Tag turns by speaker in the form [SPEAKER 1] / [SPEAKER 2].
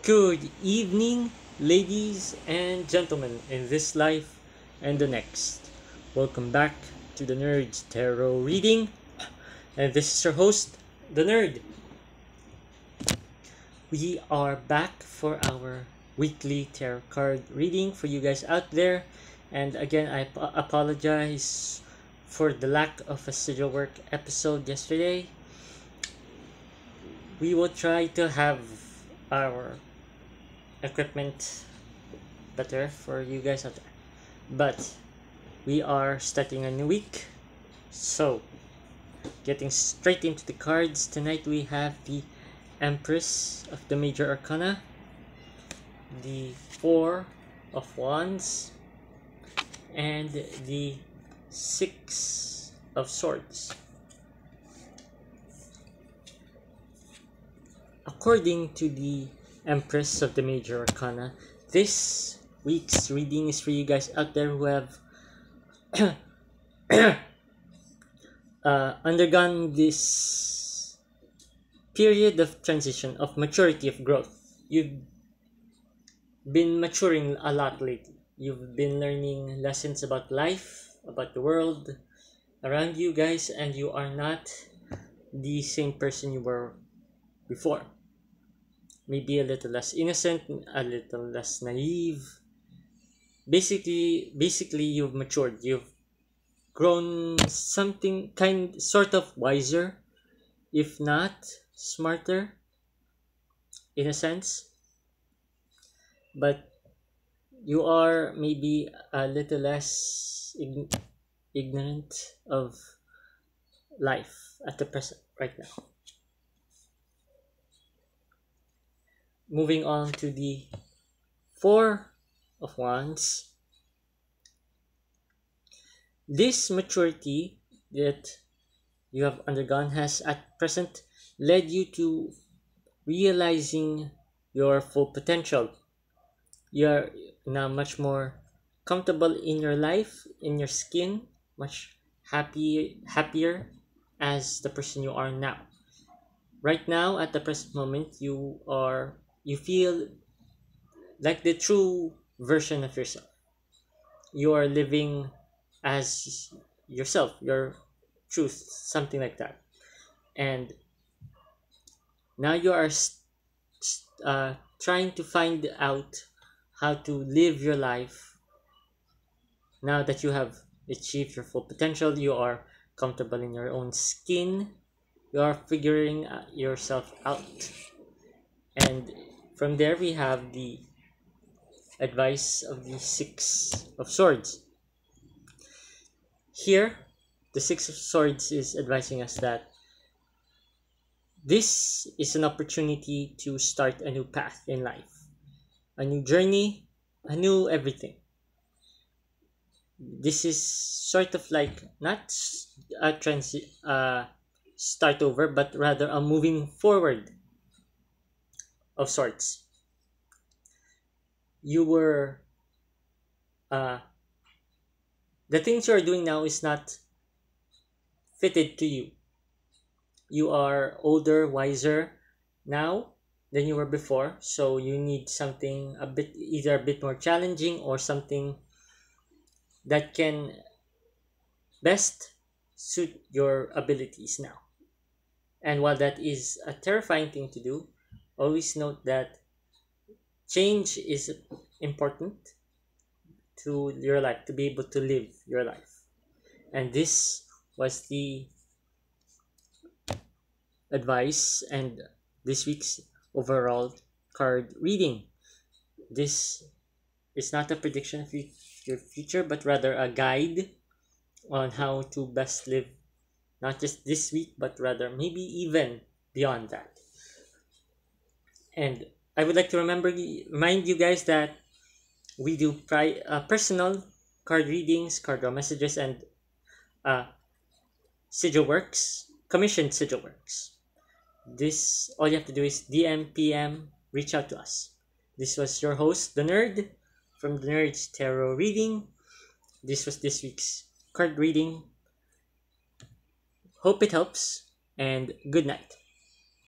[SPEAKER 1] Good evening, ladies and gentlemen, in this life and the next. Welcome back to the Nerd's Tarot Reading, and this is your host, the Nerd. We are back for our weekly tarot card reading for you guys out there, and again, I apologize for the lack of a sigil work episode yesterday. We will try to have our equipment better for you guys out there, but we are starting a new week, so getting straight into the cards. Tonight we have the Empress of the Major Arcana, the Four of Wands, and the Six of Swords. According to the Empress of the Major Arcana, this week's reading is for you guys out there who have undergone this period of transition, of maturity, of growth. You've been maturing a lot lately. You've been learning lessons about life, about the world around you guys, and you are not the same person you were before. Maybe a little less innocent, a little less naive. Basically, you've matured. You've grown something sort of wiser, if not smarter, in a sense. But you are maybe a little less ignorant of life at the present, right now. Moving on to the Four of Wands. This maturity that you have undergone has at present led you to realizing your full potential. You're now much more comfortable in your life, in your skin, much happier as the person you are now. Right now, at the present moment, you feel like the true version of yourself. You are living as yourself, your truth, something like that. And now you are trying to find out how to live your life. Now that you have achieved your full potential, you are comfortable in your own skin, you are figuring yourself out. And from there we have the advice of the Six of Swords. Here, the Six of Swords is advising us that this is an opportunity to start a new path in life, a new journey, a new everything. This is sort of like not a start over, but rather a moving forward of sorts. You were the things you are doing now is not fitted to you. You are older, wiser now than you were before, so you need something either a bit more challenging or something that can best suit your abilities now. And while that is a terrifying thing to do, always note that change is important to your life, to be able to live your life. And this was the advice and this week's overall card reading. This is not a prediction of your future, but rather a guide on how to best live, not just this week, but rather maybe even beyond that. And I would like to remind you guys that we do personal card readings, card draw messages, and sigil works, commissioned sigil works. This, all you have to do is DM, PM, reach out to us. This was your host, the Nerd, from the Nerd's Tarot Reading. This was this week's card reading. Hope it helps, and good night.